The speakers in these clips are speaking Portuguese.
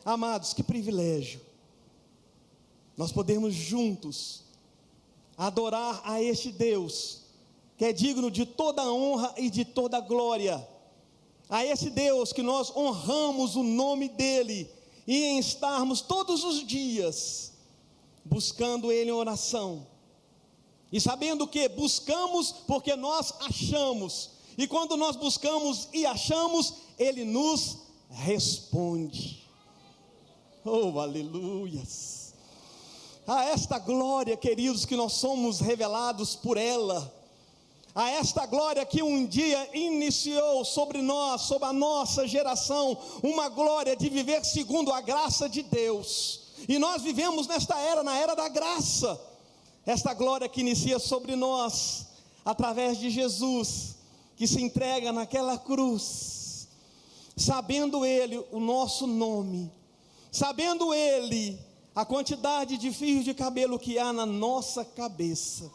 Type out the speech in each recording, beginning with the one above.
Amados, que privilégio nós podemos juntos adorar a este Deus, que é digno de toda honra e de toda glória, a esse Deus que nós honramos o nome dEle, e em estarmos todos os dias buscando Ele em oração, e sabendo que buscamos porque nós achamos, e quando nós buscamos e achamos, Ele nos responde. Oh, aleluias! A esta glória, queridos, que nós somos revelados por ela, a esta glória que um dia iniciou sobre nós, sobre a nossa geração, uma glória de viver segundo a graça de Deus, e nós vivemos nesta era, na era da graça, esta glória que inicia sobre nós, através de Jesus, que se entrega naquela cruz, sabendo Ele o nosso nome, sabendo Ele a quantidade de fios de cabelo que há na nossa cabeça,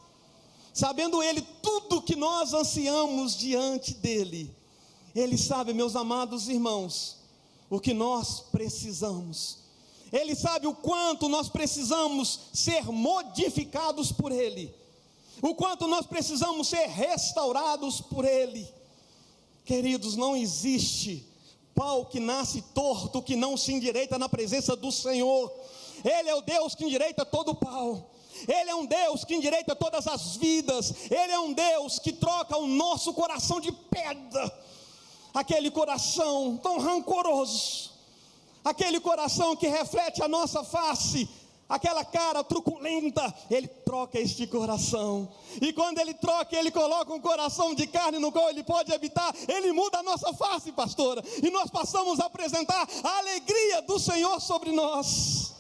sabendo Ele tudo que nós ansiamos diante dEle. Ele sabe, meus amados irmãos, o que nós precisamos. Ele sabe o quanto nós precisamos ser modificados por Ele, o quanto nós precisamos ser restaurados por Ele. Queridos, não existe pau que nasce torto, que não se endireita na presença do Senhor. Ele é o Deus que endireita todo o pau. Ele é um Deus que endireita todas as vidas. Ele é um Deus que troca o nosso coração de pedra, aquele coração tão rancoroso, aquele coração que reflete a nossa face, aquela cara truculenta. Ele troca este coração, e quando Ele troca, Ele coloca um coração de carne no qual Ele pode habitar. Ele muda a nossa face, pastora, e nós passamos a apresentar a alegria do Senhor sobre nós.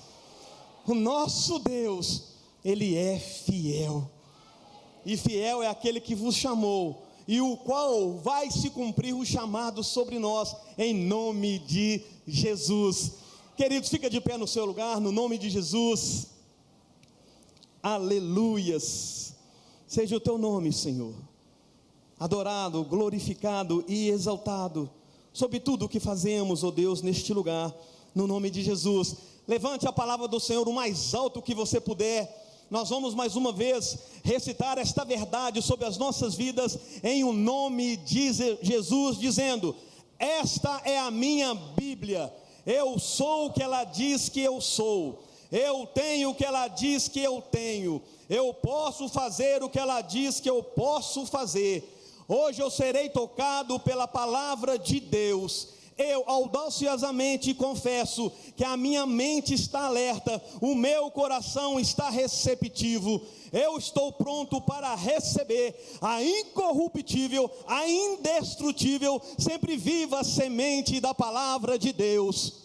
O nosso Deus, Ele é fiel, e fiel é aquele que vos chamou, e o qual vai se cumprir o chamado sobre nós, em nome de Jesus. Queridos, fica de pé no seu lugar, no nome de Jesus. Aleluias, seja o teu nome, Senhor, adorado, glorificado e exaltado, sobre tudo o que fazemos, ó Deus, neste lugar, no nome de Jesus. Levante a palavra do Senhor o mais alto que você puder. Nós vamos mais uma vez recitar esta verdade sobre as nossas vidas, em o nome de Jesus, dizendo: esta é a minha Bíblia, eu sou o que ela diz que eu sou, eu tenho o que ela diz que eu tenho, eu posso fazer o que ela diz que eu posso fazer. Hoje eu serei tocado pela palavra de Deus. Eu audaciosamente confesso que a minha mente está alerta, o meu coração está receptivo. Eu estou pronto para receber a incorruptível, a indestrutível, sempre viva semente da palavra de Deus.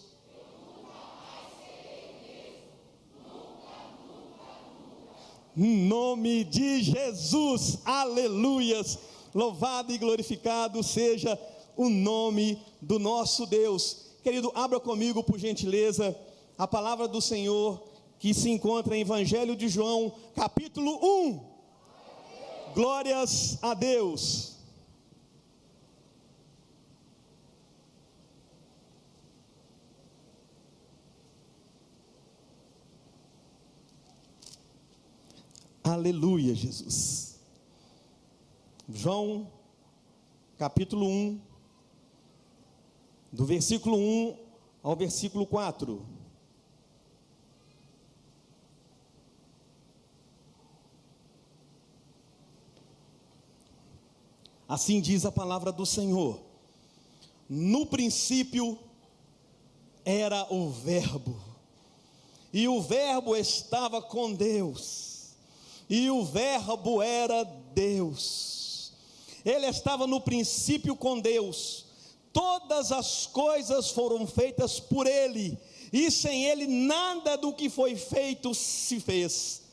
Em nome de Jesus, aleluias, louvado e glorificado seja o nome do nosso Deus. Querido, abra comigo por gentileza a palavra do Senhor, que se encontra em Evangelho de João, capítulo 1. Glórias a Deus. Aleluia, Jesus. João, capítulo 1, do versículo 1 ao versículo 4. Assim diz a palavra do Senhor: no princípio era o Verbo, e o Verbo estava com Deus, e o Verbo era Deus. Ele estava no princípio com Deus. Todas as coisas foram feitas por Ele, e sem Ele nada do que foi feito se fez.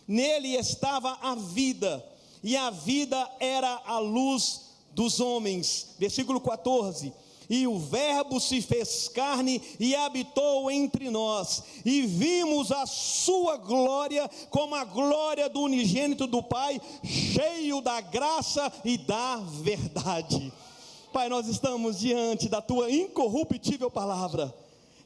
Nele estava a vida, e a vida era a luz dos homens. Versículo 14: e o Verbo se fez carne e habitou entre nós, e vimos a sua glória como a glória do unigênito do Pai, cheio da graça e da verdade. Pai, nós estamos diante da tua incorruptível palavra,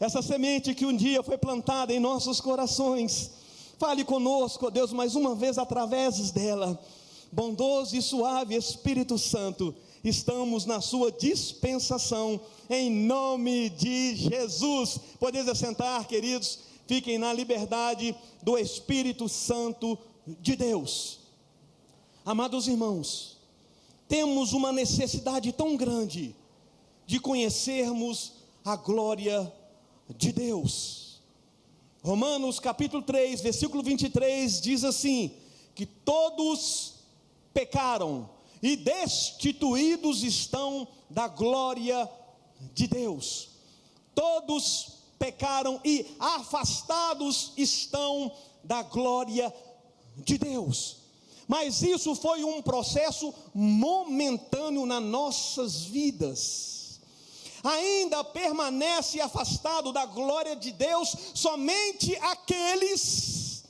essa semente que um dia foi plantada em nossos corações. Fale conosco, ó Deus, mais uma vez através dela. Bondoso e suave Espírito Santo, estamos na sua dispensação, em nome de Jesus. Podeis assentar, queridos, fiquem na liberdade do Espírito Santo de Deus. Amados irmãos, temos uma necessidade tão grande de conhecermos a glória de Deus. Romanos capítulo 3, versículo 23 diz assim: que todos pecaram e destituídos estão da glória de Deus. Todos pecaram e afastados estão da glória de Deus. Mas isso foi um processo momentâneo nas nossas vidas. Ainda permanece afastado da glória de Deus somente aqueles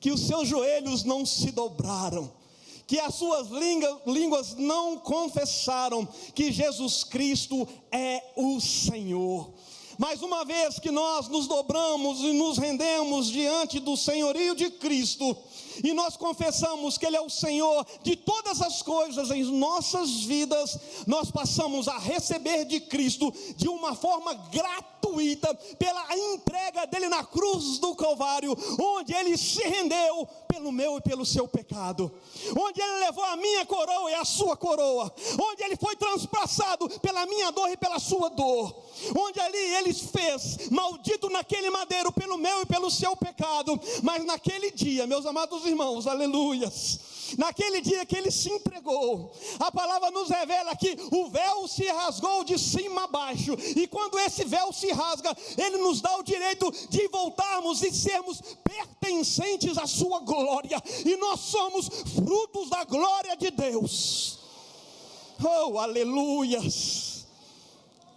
que os seus joelhos não se dobraram, que as suas línguas não confessaram que Jesus Cristo é o Senhor. Mas uma vez que nós nos dobramos e nos rendemos diante do senhorio de Cristo, e nós confessamos que Ele é o Senhor de todas as coisas em nossas vidas, nós passamos a receber de Cristo de uma forma gratuita, pela entrega dEle na cruz do Calvário, onde Ele se rendeu pelo meu e pelo seu pecado, onde Ele levou a minha coroa e a sua coroa, onde Ele foi transpassado pela minha dor e pela sua dor, onde ali Ele fez, maldito naquele madeiro pelo meu e pelo seu pecado. Mas naquele dia, meus amados irmãos, aleluias, naquele dia que Ele se entregou, a palavra nos revela que o véu se rasgou de cima a baixo, e quando esse véu se rasga, Ele nos dá o direito de voltarmos e sermos pertencentes à sua glória, e nós somos frutos da glória de Deus. Oh, aleluias!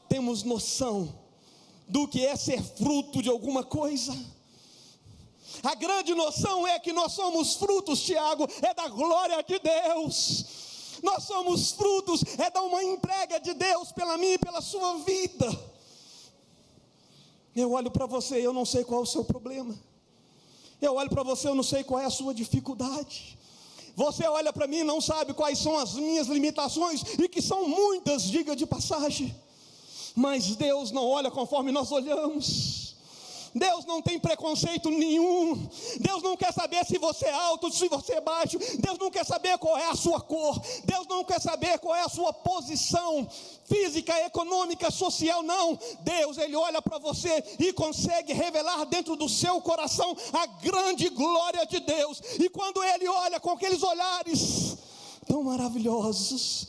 Temos noção do que é ser fruto de alguma coisa? A grande noção é que nós somos frutos, Tiago, é da glória de Deus. Nós somos frutos, é da uma entrega de Deus pela minha e pela sua vida. Eu olho para você, eu não sei qual é o seu problema. Eu olho para você, eu não sei qual é a sua dificuldade. Você olha para mim e não sabe quais são as minhas limitações, e que são muitas, diga de passagem. Mas Deus não olha conforme nós olhamos. Deus não tem preconceito nenhum. Deus não quer saber se você é alto, se você é baixo. Deus não quer saber qual é a sua cor. Deus não quer saber qual é a sua posição física, econômica, social. Não. Deus, Ele olha para você e consegue revelar dentro do seu coração a grande glória de Deus. E quando Ele olha com aqueles olhares tão maravilhosos,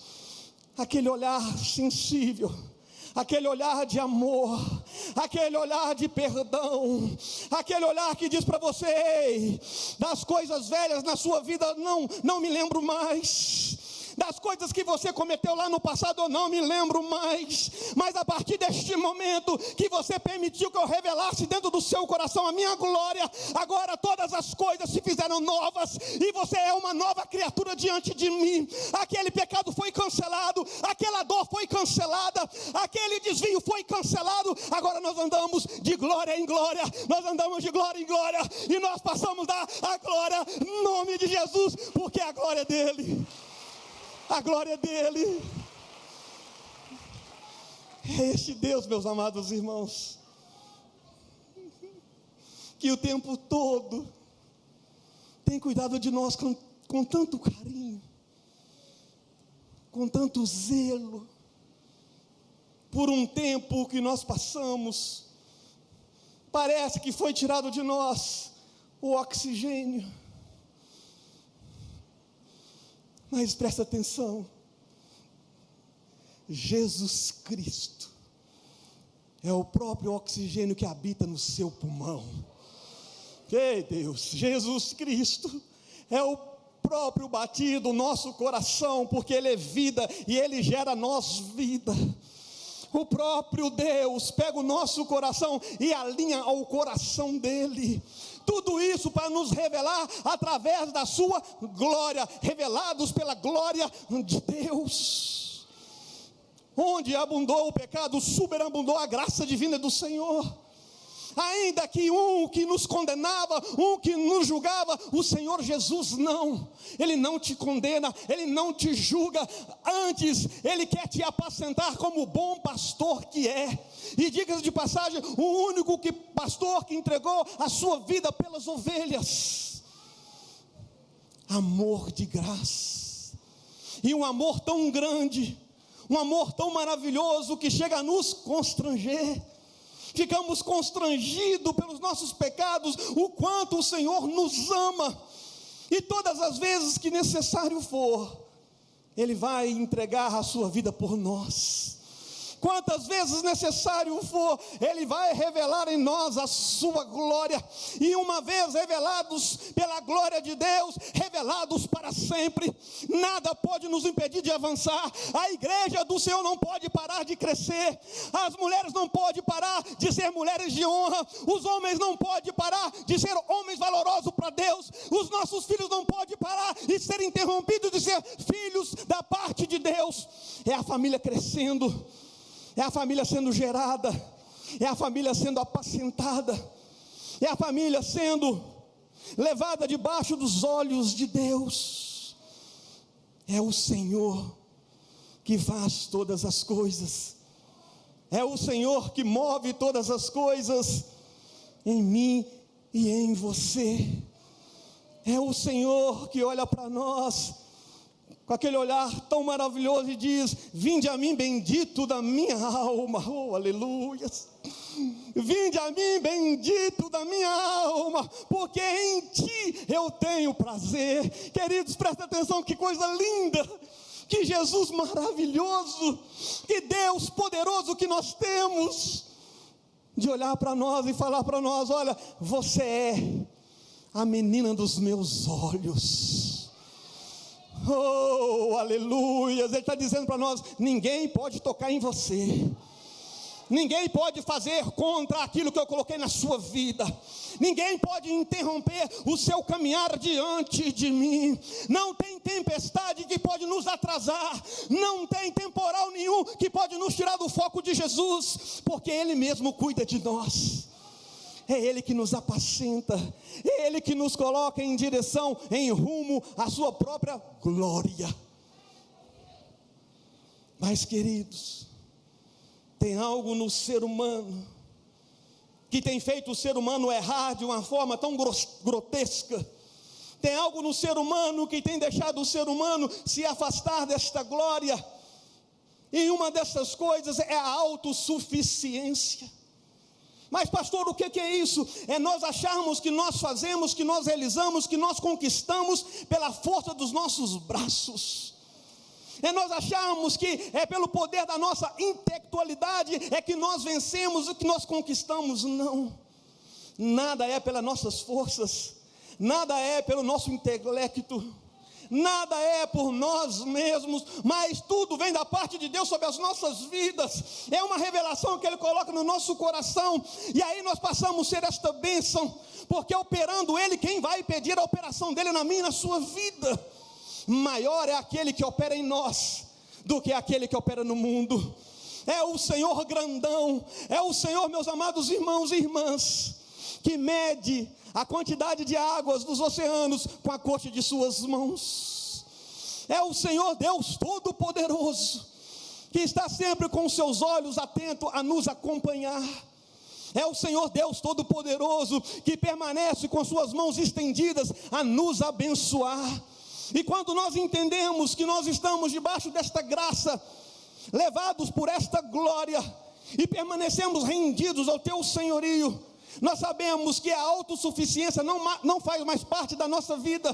aquele olhar sensível, aquele olhar de amor, aquele olhar de perdão, aquele olhar que diz para você: ei, das coisas velhas na sua vida não me lembro mais, das coisas que você cometeu lá no passado eu não me lembro mais, mas a partir deste momento que você permitiu que eu revelasse dentro do seu coração a minha glória, agora todas as coisas se fizeram novas, e você é uma nova criatura diante de mim. Aquele pecado foi cancelado, aquela dor foi cancelada, aquele desvio foi cancelado. Agora nós andamos de glória em glória, nós andamos de glória em glória, e nós passamos a glória em nome de Jesus, porque a glória é dele. A glória dele. É este Deus, meus amados irmãos, que o tempo todo tem cuidado de nós com tanto carinho, com tanto zelo. Por um tempo que nós passamos, parece que foi tirado de nós o oxigênio. Mas presta atenção, Jesus Cristo é o próprio oxigênio que habita no seu pulmão. Ei Deus, Jesus Cristo é o próprio batido do nosso coração, porque Ele é vida e Ele gera nós vida. O próprio Deus pega o nosso coração e alinha ao coração dEle. Tudo isso para nos revelar através da sua glória, revelados pela glória de Deus. Onde abundou o pecado, superabundou a graça divina do Senhor. Ainda que um que nos condenava, um que nos julgava, o Senhor Jesus não. Ele não te condena, Ele não te julga. Antes, Ele quer te apacentar como o bom pastor que é. E diga-se de passagem, o único pastor que entregou a sua vida pelas ovelhas. Amor de graça. E um amor tão grande, um amor tão maravilhoso que chega a nos constranger. Ficamos constrangidos pelos nossos pecados, o quanto o Senhor nos ama, e todas as vezes que necessário for, Ele vai entregar a sua vida por nós. Quantas vezes necessário for, Ele vai revelar em nós a sua glória, e uma vez revelados pela glória de Deus, revelados para sempre, nada pode nos impedir de avançar. A igreja do Senhor não pode parar de crescer, as mulheres não podem parar de ser mulheres de honra, os homens não podem parar de ser homens valorosos para Deus, os nossos filhos não podem parar de ser interrompidos de ser filhos da parte de Deus. É a família crescendo, é a família sendo gerada, é a família sendo apacentada, é a família sendo levada debaixo dos olhos de Deus. É o Senhor que faz todas as coisas, é o Senhor que move todas as coisas em mim e em você. É o Senhor que olha para nós com aquele olhar tão maravilhoso e diz: vinde a mim, bendito da minha alma. Oh, aleluia. Vinde a mim, bendito da minha alma, porque em ti eu tenho prazer. Queridos, presta atenção, que coisa linda, que Jesus maravilhoso, que Deus poderoso que nós temos, de olhar para nós e falar para nós: olha, você é a menina dos meus olhos. Oh, aleluia. Ele está dizendo para nós: ninguém pode tocar em você, ninguém pode fazer contra aquilo que eu coloquei na sua vida, ninguém pode interromper o seu caminhar diante de mim. Não tem tempestade que pode nos atrasar, não tem temporal nenhum que pode nos tirar do foco de Jesus, porque Ele mesmo cuida de nós. É Ele que nos apacenta, é Ele que nos coloca em direção, em rumo à sua própria glória. Mas, queridos, tem algo no ser humano que tem feito o ser humano errar de uma forma tão grotesca. Tem algo no ser humano que tem deixado o ser humano se afastar desta glória. E uma dessas coisas é a autossuficiência. Mas, pastor, o que é isso? É nós acharmos que nós fazemos, que nós realizamos, que nós conquistamos pela força dos nossos braços. É nós acharmos que é pelo poder da nossa intelectualidade é que nós vencemos e que nós conquistamos. Não, nada é pelas nossas forças, nada é pelo nosso intelecto, nada é por nós mesmos, mas tudo vem da parte de Deus sobre as nossas vidas. É uma revelação que Ele coloca no nosso coração, e aí nós passamos a ser esta bênção, porque operando Ele, quem vai pedir a operação dEle na minha e na sua vida? Maior é aquele que opera em nós do que aquele que opera no mundo. É o Senhor grandão, é o Senhor, meus amados irmãos e irmãs, que mede a quantidade de águas dos oceanos com a coxa de suas mãos. É o Senhor Deus Todo-Poderoso, que está sempre com seus olhos atentos a nos acompanhar. É o Senhor Deus Todo-Poderoso, que permanece com suas mãos estendidas a nos abençoar. E quando nós entendemos que nós estamos debaixo desta graça, levados por esta glória, e permanecemos rendidos ao teu senhorio, nós sabemos que a autossuficiência não faz mais parte da nossa vida,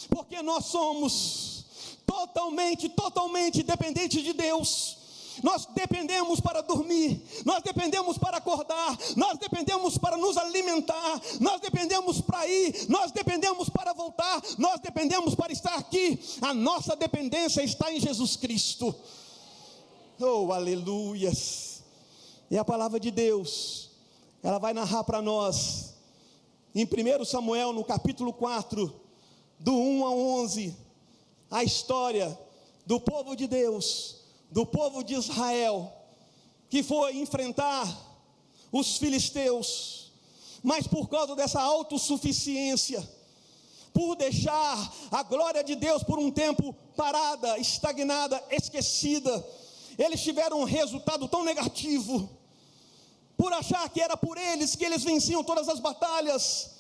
porque nós somos totalmente dependentes de Deus. Nós dependemos para dormir, nós dependemos para acordar, nós dependemos para nos alimentar, nós dependemos para ir, nós dependemos para voltar, nós dependemos para estar aqui. A nossa dependência está em Jesus Cristo. Oh, aleluias. E a palavra de Deus, ela vai narrar para nós em 1 Samuel, no capítulo 4, do 1 a 11, a história do povo de Deus, do povo de Israel, que foi enfrentar os filisteus, mas por causa dessa autossuficiência, por deixar a glória de Deus por um tempo parada, estagnada, esquecida, eles tiveram um resultado tão negativo, por achar que era por eles que eles venciam todas as batalhas.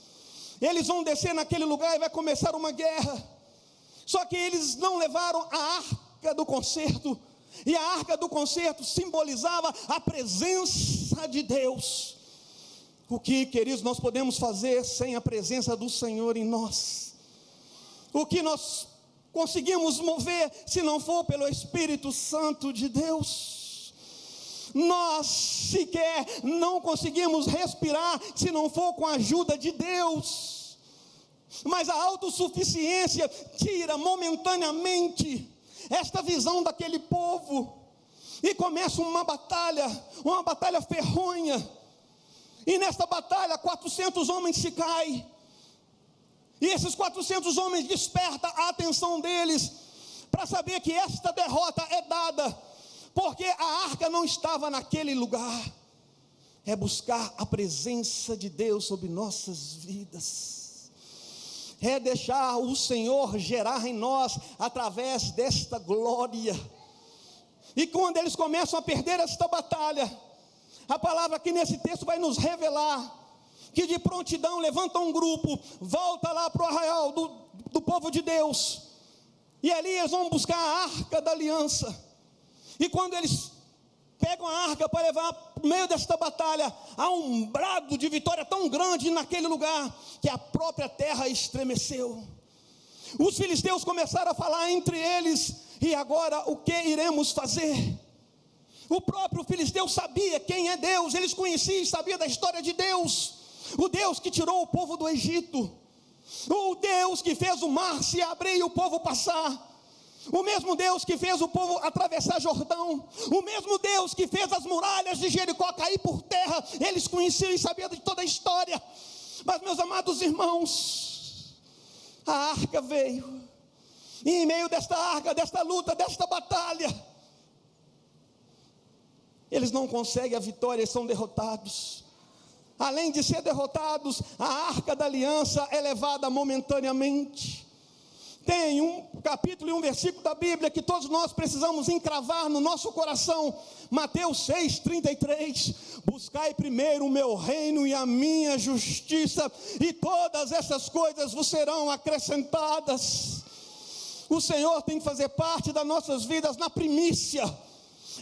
Eles vão descer naquele lugar e vai começar uma guerra, só que eles não levaram a arca do concerto, e a arca do concerto simbolizava a presença de Deus. O que, queridos, nós podemos fazer sem a presença do Senhor em nós? O que nós conseguimos mover se não for pelo Espírito Santo de Deus? Nós sequer não conseguimos respirar se não for com a ajuda de Deus. Mas a autossuficiência tira momentaneamente esta visão daquele povo, e começa uma batalha ferronha, e nesta batalha 400 homens se caem, e esses 400 homens despertam a atenção deles, para saber que esta derrota é dada, porque a arca não estava naquele lugar. É buscar a presença de Deus sobre nossas vidas, é deixar o Senhor gerar em nós, através desta glória. E quando eles começam a perder esta batalha, a palavra aqui nesse texto vai nos revelar, que de prontidão levanta um grupo, volta lá para o arraial do povo de Deus, e ali eles vão buscar a arca da aliança, e quando eles pegam a arca para levar para o meio desta batalha, há um brado de vitória tão grande naquele lugar, que a própria terra estremeceu. Os filisteus começaram a falar entre eles, e agora o que iremos fazer? O próprio filisteu sabia quem é Deus, eles conheciam e sabiam da história de Deus, o Deus que tirou o povo do Egito, o Deus que fez o mar se abrir e o povo passar, o mesmo Deus que fez o povo atravessar Jordão, o mesmo Deus que fez as muralhas de Jericó cair por terra, eles conheciam e sabiam de toda a história. Mas, meus amados irmãos, a arca veio, e em meio desta arca, desta luta, desta batalha, eles não conseguem a vitória, eles são derrotados. Além de ser derrotados, a arca da aliança é levada momentaneamente. Tem um capítulo e um versículo da Bíblia que todos nós precisamos encravar no nosso coração. Mateus 6,33. Buscai primeiro o meu reino e a minha justiça, e todas essas coisas vos serão acrescentadas. O Senhor tem que fazer parte das nossas vidas na primícia.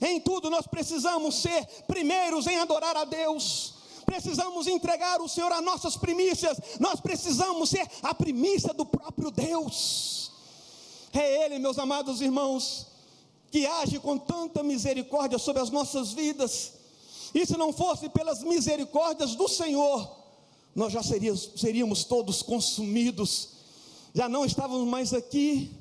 Em tudo nós precisamos ser primeiros em adorar a Deus. Precisamos entregar o Senhor as nossas primícias. Nós precisamos ser a primícia do próprio Deus. É Ele, meus amados irmãos, que age com tanta misericórdia sobre as nossas vidas. E se não fosse pelas misericórdias do Senhor, nós já seríamos todos consumidos, já não estávamos mais aqui.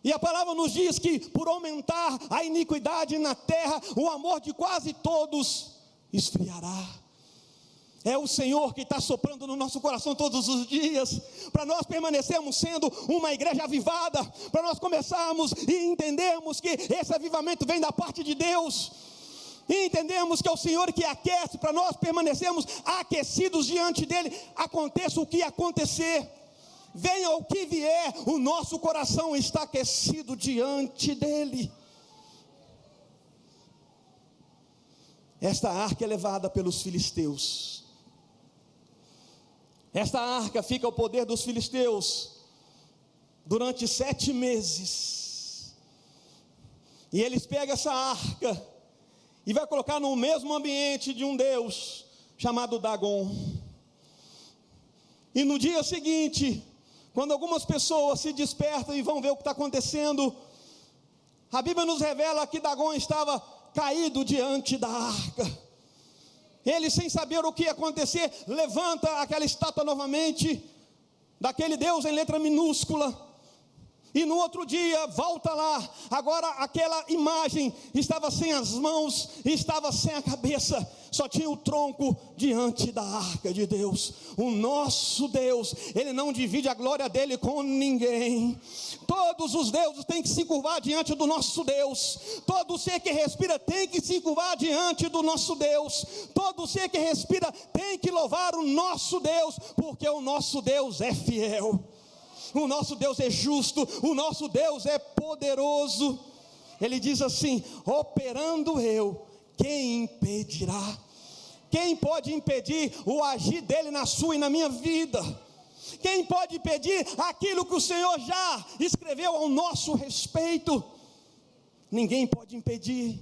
E a palavra nos diz que por aumentar a iniquidade na terra, o amor de quase todos esfriará. É o Senhor que está soprando no nosso coração todos os dias, para nós permanecermos sendo uma igreja avivada, para nós começarmos e entendermos que esse avivamento vem da parte de Deus, e entendemos que é o Senhor que aquece, para nós permanecermos aquecidos diante dEle, aconteça o que acontecer, venha o que vier, o nosso coração está aquecido diante dEle. Esta arca é levada pelos filisteus. Esta arca fica ao poder dos filisteus durante 7 meses. E eles pegam essa arca e vai colocar no mesmo ambiente de um deus chamado Dagon. E no dia seguinte, quando algumas pessoas se despertam e vão ver o que está acontecendo, a Bíblia nos revela que Dagon estava caído diante da arca. Ele, sem saber o que ia acontecer, levanta aquela estátua novamente, daquele Deus em letra minúscula, E no outro dia, volta lá, agora aquela imagem estava sem as mãos, estava sem a cabeça, só tinha o tronco diante da arca de Deus. O nosso Deus, Ele não divide a glória dEle com ninguém. Todos os deuses têm que se curvar diante do nosso Deus. Todo ser que respira tem que se curvar diante do nosso Deus. Todo ser que respira tem que louvar o nosso Deus, porque o nosso Deus é fiel. O nosso Deus é justo, o nosso Deus é poderoso. Ele diz assim: operando eu, quem impedirá? Quem pode impedir o agir dele na sua e na minha vida? Quem pode impedir aquilo que o Senhor já escreveu ao nosso respeito? Ninguém pode impedir,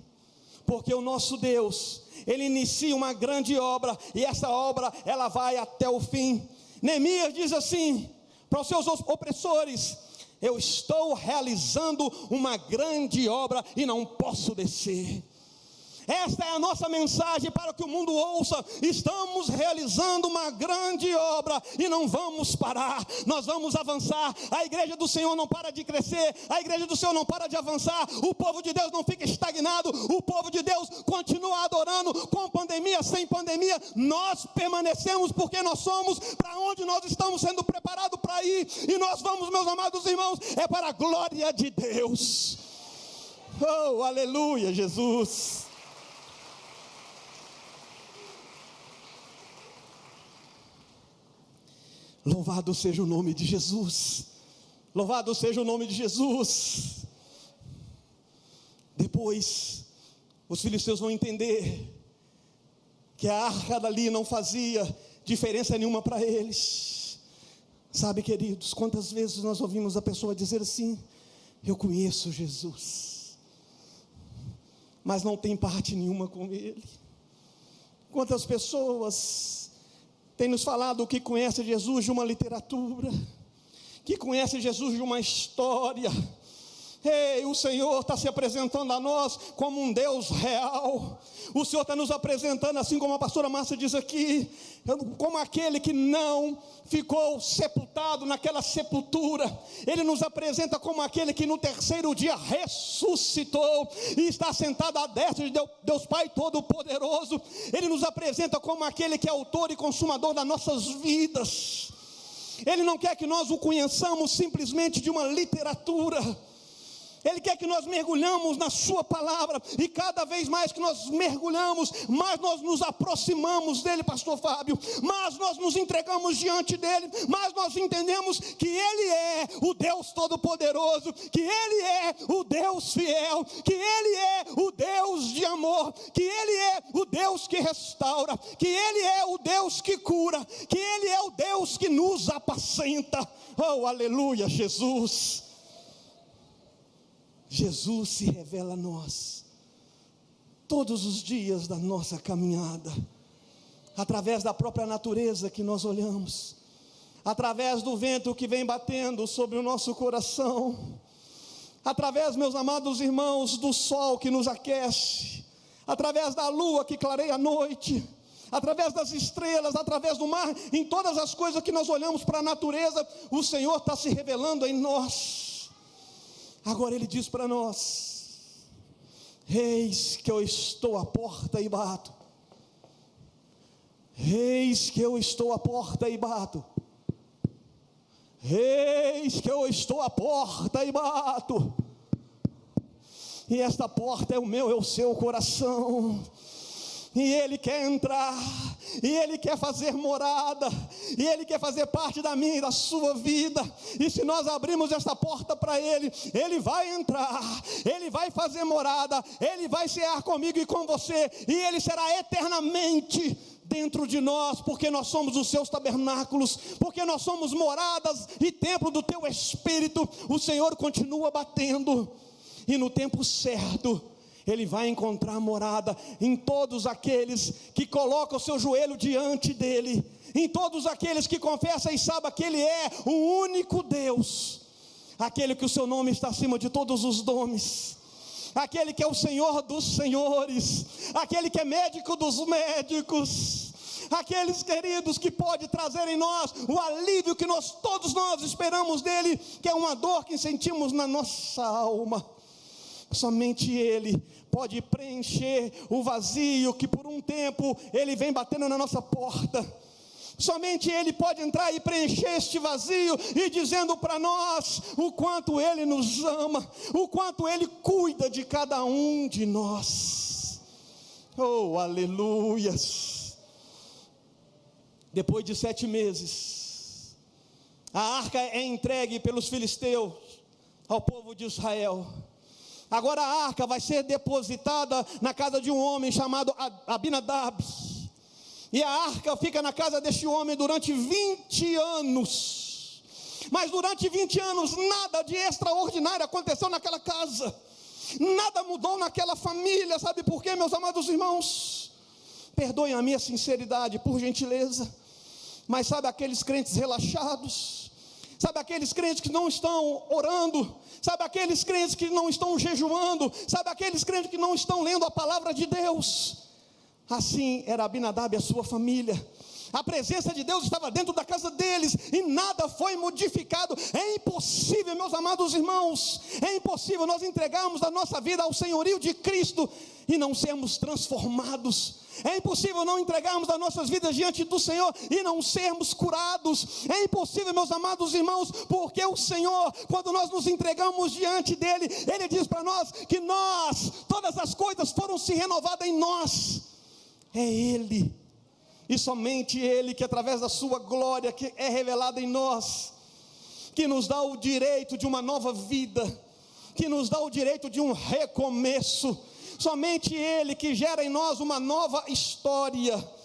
porque o nosso Deus, Ele inicia uma grande obra, e essa obra, ela vai até o fim. Neemias diz assim para os seus opressores: eu estou realizando uma grande obra e não posso descer. Esta é a nossa mensagem para que o mundo ouça: estamos realizando uma grande obra e não vamos parar, nós vamos avançar. A igreja do Senhor não para de crescer, a igreja do Senhor não para de avançar, o povo de Deus não fica estagnado, o povo de Deus continua adorando, com pandemia, sem pandemia, nós permanecemos, porque nós somos para onde nós estamos sendo preparados para ir, e nós vamos, meus amados irmãos, é para a glória de Deus. Oh, aleluia, Jesus. Louvado seja o nome de Jesus. Louvado seja o nome de Jesus. Depois, os filisteus vão entender que a arca dali não fazia diferença nenhuma para eles. Sabe, queridos, quantas vezes nós ouvimos a pessoa dizer assim: eu conheço Jesus, mas não tem parte nenhuma com Ele. Quantas pessoas tem nos falado que conhece Jesus de uma literatura, que conhece Jesus de uma história. Ei, o Senhor está se apresentando a nós como um Deus real. O Senhor está nos apresentando, assim como a pastora Márcia diz aqui, como aquele que não ficou sepultado naquela sepultura. Ele nos apresenta como aquele que no terceiro dia ressuscitou e está sentado à destra de Deus Pai Todo-Poderoso. Ele nos apresenta como aquele que é autor e consumador das nossas vidas. Ele não quer que nós o conheçamos simplesmente de uma literatura. Ele quer que nós mergulhamos na sua palavra, e cada vez mais que nós mergulhamos, mais nós nos aproximamos dele, pastor Fábio, mais nós nos entregamos diante dele, mais nós entendemos que ele é o Deus Todo-Poderoso, que ele é o Deus fiel, que ele é o Deus de amor, que ele é o Deus que restaura, que ele é o Deus que cura, que ele é o Deus que nos apacenta. Oh, aleluia, Jesus. Jesus se revela a nós todos os dias da nossa caminhada, através da própria natureza que nós olhamos, através do vento que vem batendo sobre o nosso coração, através, meus amados irmãos, do sol que nos aquece, através da lua que clareia a noite, através das estrelas, através do mar, em todas as coisas que nós olhamos para a natureza, o Senhor está se revelando em nós. Agora Ele diz para nós: eis que eu estou à porta e bato. Eis que eu estou à porta e bato. Eis que eu estou à porta e bato. E esta porta é o meu, é o seu coração. E Ele quer entrar, e Ele quer fazer morada, e Ele quer fazer parte da minha e da sua vida. E se nós abrirmos esta porta para Ele, Ele vai entrar, Ele vai fazer morada, Ele vai cear comigo e com você, e Ele será eternamente dentro de nós, porque nós somos os seus tabernáculos, porque nós somos moradas e templo do teu Espírito. O Senhor continua batendo, e no tempo certo Ele vai encontrar morada em todos aqueles que colocam o seu joelho diante dEle, em todos aqueles que confessam e sabem que Ele é o único Deus, aquele que o seu nome está acima de todos os nomes, aquele que é o Senhor dos senhores, aquele que é médico dos médicos, aqueles, queridos, que pode trazer em nós o alívio que todos nós esperamos dele, que é uma dor que sentimos na nossa alma. Somente ele pode preencher o vazio que por um tempo ele vem batendo na nossa porta. Somente ele pode entrar e preencher este vazio, e dizendo para nós o quanto ele nos ama, o quanto ele cuida de cada um de nós. Oh, aleluias! Depois de 7 meses, a arca é entregue pelos filisteus ao povo de Israel. Agora a arca vai ser depositada na casa de um homem chamado Abinadab. E a arca fica na casa deste homem durante 20 anos. Mas durante 20 anos nada de extraordinário aconteceu naquela casa. Nada mudou naquela família. Sabe por quê, meus amados irmãos? Perdoem a minha sinceridade, por gentileza. Mas sabe aqueles crentes relaxados? Sabe aqueles crentes que não estão orando? Sabe aqueles crentes que não estão jejuando? Sabe aqueles crentes que não estão lendo a palavra de Deus? Assim era Abinadab e a sua família. A presença de Deus estava dentro da casa deles, e nada foi modificado. É impossível, meus amados irmãos, é impossível nós entregarmos a nossa vida ao senhorio de Cristo e não sermos transformados. É impossível não entregarmos as nossas vidas diante do Senhor e não sermos curados. É impossível, meus amados irmãos, porque o Senhor, quando nós nos entregamos diante dele, ele diz para nós que todas as coisas foram se renovadas em nós. É ele, e somente ele, que através da sua glória, que é revelada em nós, que nos dá o direito de uma nova vida, que nos dá o direito de um recomeço. Somente ele que gera em nós uma nova história.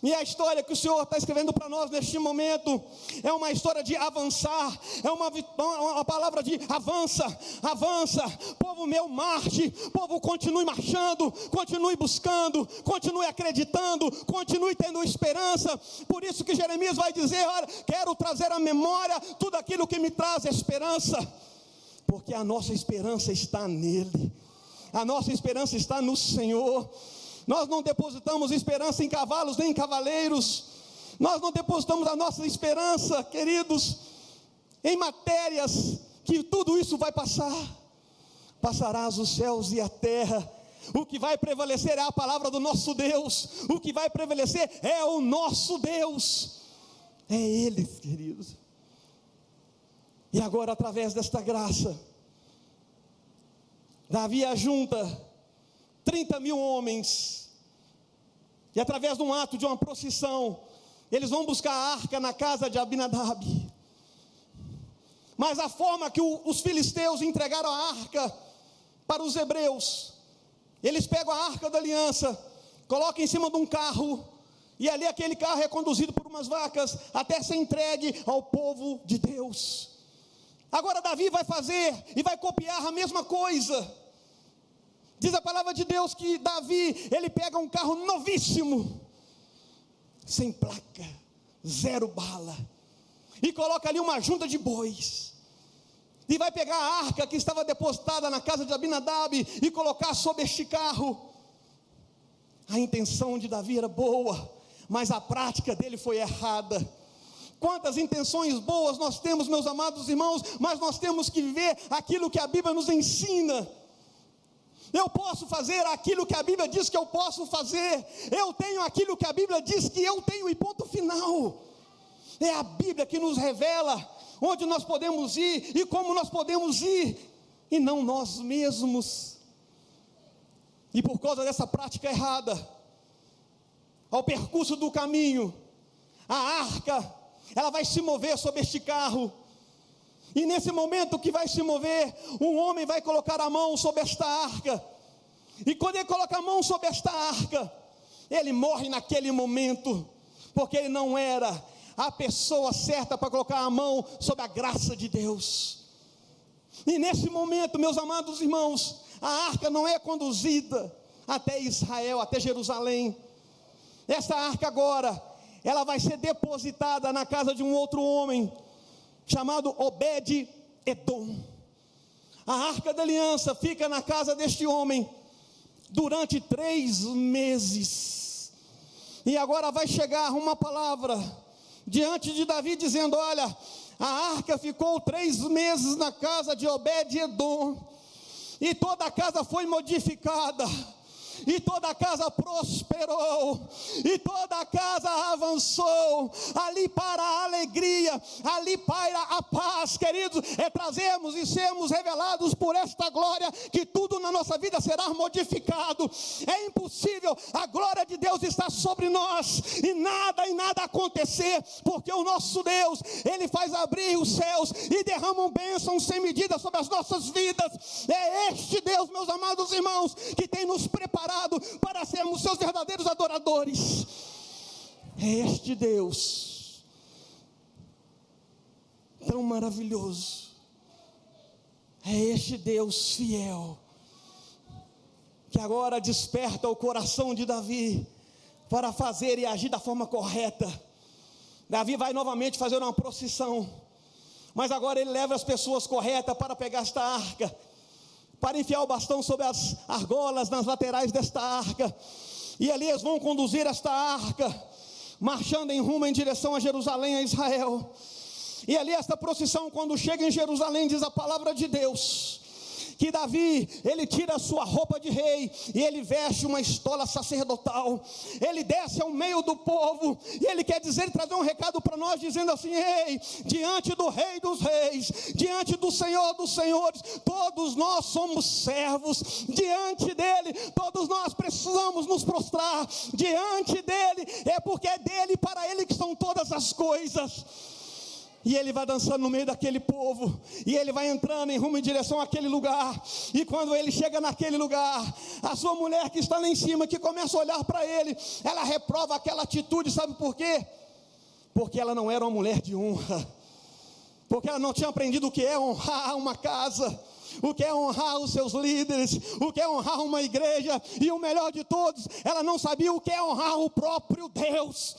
E a história que o Senhor está escrevendo para nós neste momento é uma história de avançar, é uma palavra de avança, avança, povo meu, marche, povo, continue marchando, continue buscando, continue acreditando, continue tendo esperança. Por isso que Jeremias vai dizer: olha, quero trazer à memória tudo aquilo que me traz esperança, porque a nossa esperança está nele, a nossa esperança está no Senhor. Nós não depositamos esperança em cavalos nem em cavaleiros. Nós não depositamos a nossa esperança, queridos, em matérias, que tudo isso vai passar. Passarás os céus e a terra. O que vai prevalecer é a palavra do nosso Deus. O que vai prevalecer é o nosso Deus. É Ele, queridos. E agora, através desta graça, Davi ajunta 30.000 homens, e através de um ato, de uma procissão, eles vão buscar a arca na casa de Abinadab. Mas a forma que os filisteus entregaram a arca para os hebreus, eles pegam a arca da aliança, colocam em cima de um carro, e ali aquele carro é conduzido por umas vacas, até ser entregue ao povo de Deus. Agora Davi vai fazer, e vai copiar a mesma coisa. Diz a palavra de Deus que Davi, ele pega um carro novíssimo, sem placa, 0 bala, e coloca ali uma junta de bois, e vai pegar a arca que estava depositada na casa de Abinadab, e colocar sobre este carro. A intenção de Davi era boa, mas a prática dele foi errada. Quantas intenções boas nós temos, meus amados irmãos, mas nós temos que viver aquilo que a Bíblia nos ensina. Eu posso fazer aquilo que a Bíblia diz que eu posso fazer. Eu tenho aquilo que a Bíblia diz que eu tenho, e ponto final. É a Bíblia que nos revela onde nós podemos ir e como nós podemos ir, e não nós mesmos. E por causa dessa prática errada, ao percurso do caminho, a arca, ela vai se mover sobre este carro. E nesse momento que vai se mover, um homem vai colocar a mão sobre esta arca. E quando ele coloca a mão sobre esta arca, ele morre naquele momento, porque ele não era a pessoa certa para colocar a mão sobre a graça de Deus. E nesse momento, meus amados irmãos, a arca não é conduzida até Israel, até Jerusalém. Essa arca agora, ela vai ser depositada na casa de um outro homem, chamado Obed-Edom. A arca da aliança fica na casa deste homem durante 3 meses. E agora vai chegar uma palavra diante de Davi dizendo: olha, a arca ficou 3 meses na casa de Obed-edom, e toda a casa foi modificada, e toda a casa prosperou, e toda a casa avançou. Ali para a alegria, ali para a paz, queridos. Trazemos e sermos revelados por esta glória, que tudo na nossa vida será modificado. É impossível a glória de Deus estar sobre nós e nada acontecer, porque o nosso Deus, Ele faz abrir os céus e derrama bênçãos sem medida sobre as nossas vidas. É este Deus, meus amados irmãos, que tem nos preparado para sermos seus verdadeiros adoradores. É este Deus tão maravilhoso, é este Deus fiel, que agora desperta o coração de Davi para fazer e agir da forma correta. Davi vai novamente fazer uma procissão, mas agora ele leva as pessoas corretas para pegar esta arca, para enfiar o bastão sobre as argolas nas laterais desta arca, e ali eles vão conduzir esta arca, marchando em rumo em direção a Jerusalém, a Israel. E ali esta procissão, quando chega em Jerusalém, diz a palavra de Deus, que Davi, ele tira a sua roupa de rei, e ele veste uma estola sacerdotal, ele desce ao meio do povo, e ele quer dizer, trazer um recado para nós, dizendo assim: ei, diante do Rei dos Reis, diante do Senhor dos Senhores, todos nós somos servos, diante dele, todos nós precisamos nos prostrar, diante dele, é porque é dele e para ele que são todas as coisas. E ele vai dançando no meio daquele povo, e ele vai entrando em rumo em direção àquele lugar, e quando ele chega naquele lugar, a sua mulher que está lá em cima, que começa a olhar para ele, ela reprova aquela atitude, sabe por quê? Porque ela não era uma mulher de honra, porque ela não tinha aprendido o que é honrar uma casa, o que é honrar os seus líderes, o que é honrar uma igreja, e o melhor de todos, ela não sabia o que é honrar o próprio Deus.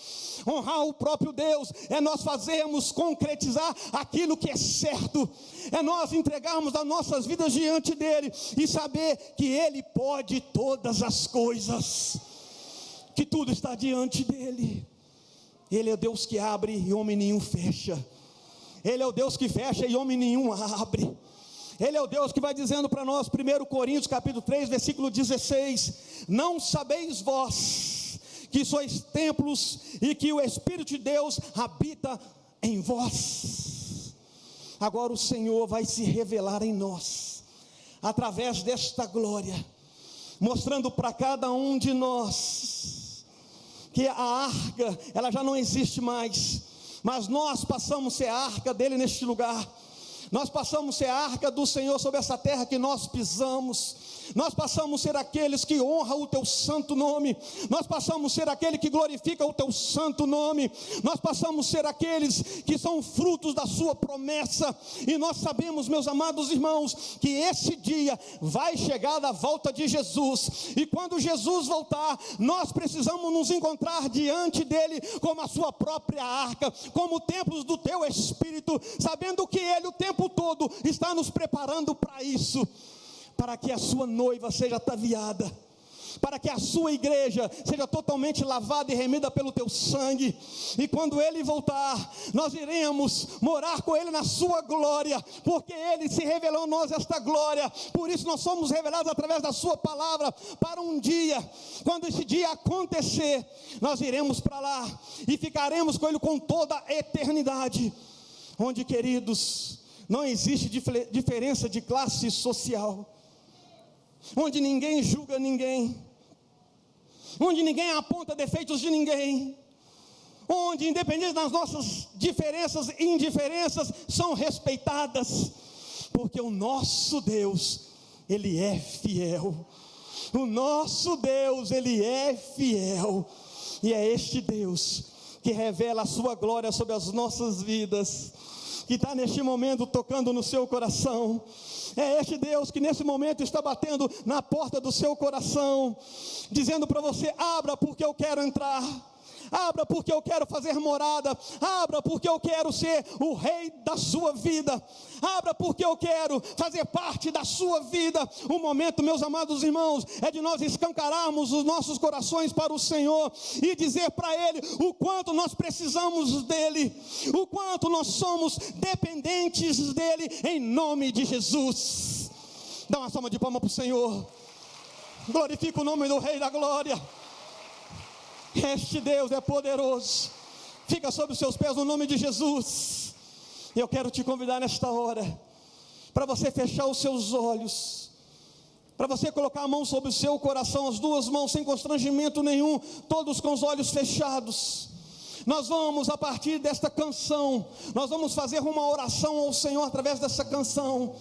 Honrar o próprio Deus é nós fazermos concretizar aquilo que é certo, é nós entregarmos as nossas vidas diante dele e saber que ele pode todas as coisas, que tudo está diante dele. Ele é o Deus que abre e homem nenhum fecha, ele é o Deus que fecha e homem nenhum abre. Ele é o Deus que vai dizendo para nós, 1 Coríntios capítulo 3, versículo 16: não sabeis vós que sois templos e que o Espírito de Deus habita em vós? Agora o Senhor vai se revelar em nós, através desta glória, mostrando para cada um de nós, que a arca, ela já não existe mais, mas nós passamos a ser a arca dele neste lugar. Nós passamos a ser a arca do Senhor sobre essa terra que nós pisamos. Nós passamos a ser aqueles que honram o teu santo nome. Nós passamos a ser aquele que glorifica o teu santo nome. Nós passamos a ser aqueles que são frutos da sua promessa. E nós sabemos, meus amados irmãos, que esse dia vai chegar da volta de Jesus. E quando Jesus voltar, nós precisamos nos encontrar diante dele como a sua própria arca, como templos do teu Espírito, sabendo que ele o tempo todo está nos preparando para isso, para que a sua noiva seja ataviada, para que a sua igreja seja totalmente lavada e remida pelo teu sangue. E quando ele voltar, nós iremos morar com ele na sua glória, porque ele se revelou a nós esta glória. Por isso nós somos revelados através da sua palavra, para um dia, quando esse dia acontecer, nós iremos para lá e ficaremos com ele com toda a eternidade, onde, queridos, não existe diferença de classe social, onde ninguém julga ninguém, onde ninguém aponta defeitos de ninguém, onde, independente das nossas diferenças e indiferenças, são respeitadas, porque o nosso Deus, ele é fiel. O nosso Deus, ele é fiel, e é este Deus que revela a sua glória sobre as nossas vidas, que está neste momento tocando no seu coração. É este Deus que nesse momento está batendo na porta do seu coração, dizendo para você: abra, porque eu quero entrar. Abra porque eu quero fazer morada. Abra porque eu quero ser o rei da sua vida. Abra porque eu quero fazer parte da sua vida. O momento, meus amados irmãos, é de nós escancararmos os nossos corações para o Senhor e dizer para Ele o quanto nós precisamos dEle, o quanto nós somos dependentes dEle, em nome de Jesus. Dá uma salva de palmas para o Senhor. Glorifica o nome do Rei da Glória. Este Deus é poderoso. Fica sobre os seus pés no nome de Jesus. Eu quero te convidar nesta hora para você fechar os seus olhos, para você colocar a mão sobre o seu coração, as duas mãos sem constrangimento nenhum, todos com os olhos fechados. Nós vamos, a partir desta canção, nós vamos fazer uma oração ao Senhor através dessa canção.